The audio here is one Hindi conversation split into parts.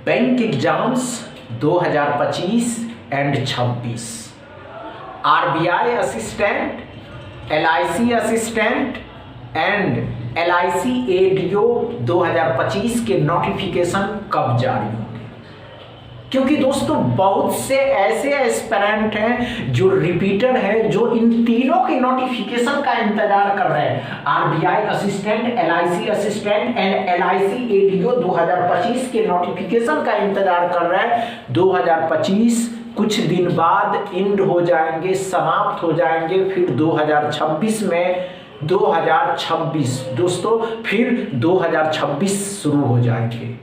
Bank exams 2025 and 26, RBI assistant, LIC assistant and LIC ADO 2025 के नोटिफिकेशन कब जारी होंगे? क्योंकि दोस्तों बहुत से ऐसे एस्पिरेंट हैं जो रिपीटर हैं, जो इन तीनों के नोटिफिकेशन का इंतजार कर रहे हैं। RBI assistant, LIC assistant and LIC ADO 2025 के नोटिफिकेशन का इंतजार कर रहे हैं। 2025 कुछ दिन बाद एंड हो जाएंगे, समाप्त हो जाएंगे, फिर 2026 में 2026 दोस्तों फिर 2026 शुरू हो जाएंगे।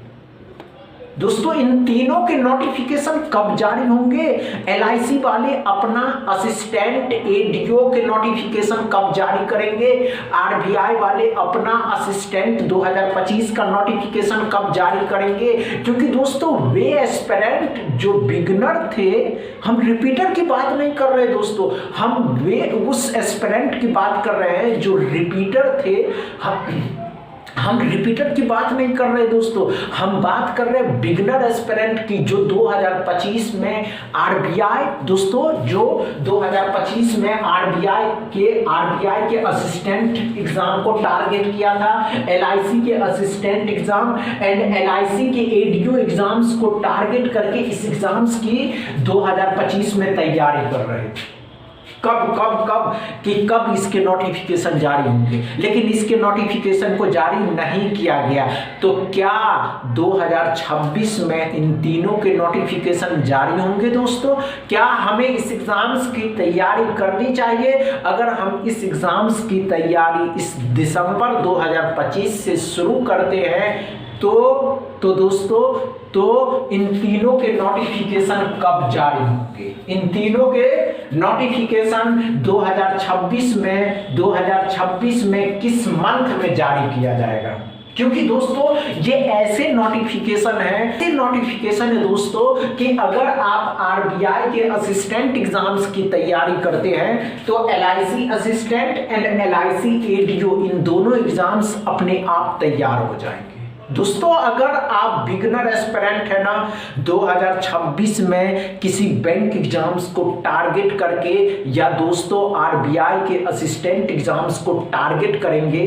दोस्तों इन तीनों के नोटिफिकेशन कब जारी होंगे? एलआईसी वाले अपना असिस्टेंट एडीओ के नोटिफिकेशन कब जारी करेंगे? आरबीआई वाले अपना असिस्टेंट 2025 का नोटिफिकेशन कब जारी करेंगे? क्योंकि दोस्तों वे एस्पिरेंट जो बिगनर थे, हम रिपीटर की बात नहीं कर रहे दोस्तों, हम वे उस एस्पिरेंट की बात कर रहे हैं जो रिपीटर थे। हम रिपीटर की बात नहीं कर रहे दोस्तों, हम बात कर रहे हैं बिगनर एस्पिरेंट की, जो 2025 में आरबीआई दोस्तों जो 2025 में आरबीआई के असिस्टेंट एग्जाम को टारगेट किया था, एलआईसी के असिस्टेंट एग्जाम एंड एलआईसी के एडीओ एग्जाम्स को टारगेट करके इस एग्जाम्स की 2025 में तैयारी कर रहे थे। कब इसके नोटिफिकेशन जारी होंगे, लेकिन इसके नोटिफिकेशन को जारी नहीं किया गया। तो क्या 2026 में इन तीनों के नोटिफिकेशन जारी होंगे दोस्तों? क्या हमें इस एग्जाम्स की तैयारी करनी चाहिए? अगर हम इस एग्जाम्स की तैयारी इस दिसंबर 2025 से शुरू करते हैं तो दोस्तों इन तीनों के नोटिफिकेशन कब जारी होंगे? इन तीनों के नोटिफिकेशन 2026 में किस मंथ में जारी किया जाएगा? क्योंकि दोस्तों ये ऐसे नोटिफिकेशन है दोस्तों कि अगर आप आरबीआई के असिस्टेंट एग्जाम्स की तैयारी करते हैं तो LIC assistant and LIC ADO इन दोनों एग्जाम्स अपने आप तैयार हो जाएंगे। दोस्तों अगर आप बिगनर एस्पिरेंट है ना, 2026 में किसी बैंक एग्जाम्स को टारगेट करके या दोस्तों आरबीआई के असिस्टेंट एग्जाम्स को टारगेट करेंगे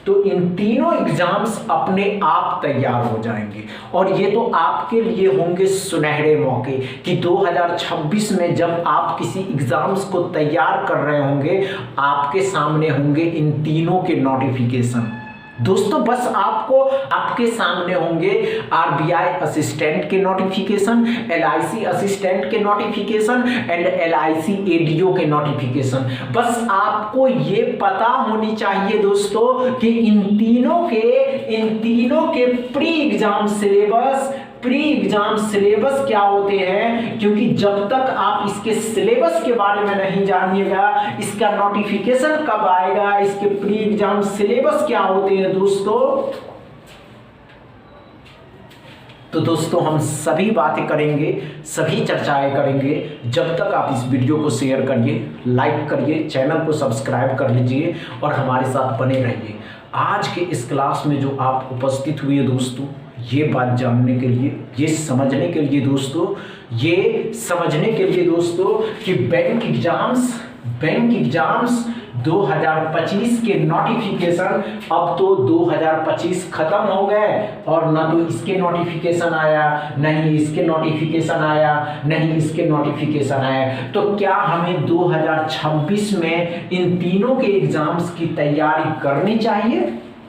तो इन तीनों एग्जाम्स अपने आप तैयार हो जाएंगे। और ये तो आपके लिए होंगे सुनहरे मौके कि 2026 में जब आप किसी एग्जाम्स को तैयार कर रहे होंगे, आपके सामने होंगे इन तीनों के नोटिफिकेशन। दोस्तों बस आपके सामने होंगे आरबीआई असिस्टेंट के नोटिफिकेशन, एलआईसी असिस्टेंट के नोटिफिकेशन एंड एलआईसी एडीओ के नोटिफिकेशन। बस आपको ये पता होनी चाहिए दोस्तों कि इन तीनों के प्री एग्जाम सिलेबस क्या होते हैं। क्योंकि जब तक आप इसके सिलेबस के बारे में नहीं जानिएगा, इसका नोटिफिकेशन कब आएगा, इसके प्री एग्जाम सिलेबस क्या होते हैं तो दोस्तों हम सभी बातें करेंगे, सभी चर्चाएं करेंगे। जब तक आप इस वीडियो को शेयर करिए, लाइक करिए, चैनल को सब्सक्राइब कर लीजिए और हमारे साथ बने रहिए। आज के इस क्लास में जो आप उपस्थित हुए दोस्तों, ये बात जानने के लिए, ये समझने के लिए दोस्तों कि बैंक एग्जाम्स 2025 के नोटिफिकेशन अब तो 2025 खत्म हो गए और ना तो इसके नोटिफिकेशन आया, नहीं इसके नोटिफिकेशन आया। तो क्या हमें 2026 में इन तीनों के एग्जाम्स की तैयारी करनी चाहिए?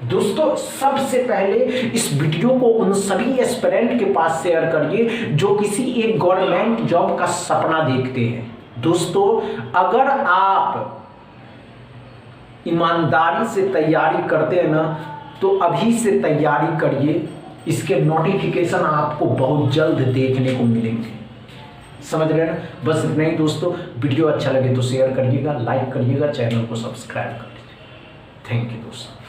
दोस्तों सबसे पहले इस वीडियो को उन सभी एस्पिरेंट के पास शेयर करिए जो किसी एक गवर्नमेंट जॉब का सपना देखते हैं। दोस्तों अगर आप ईमानदारी से तैयारी करते हैं ना, तो अभी से तैयारी करिए, इसके नोटिफिकेशन आपको बहुत जल्द देखने को मिलेंगे। समझ रहे हैं ना? बस इतना ही दोस्तों। वीडियो अच्छा लगे तो शेयर करिएगा, लाइक करिएगा, चैनल को सब्सक्राइब कर लीजिए। थैंक यू दोस्तों।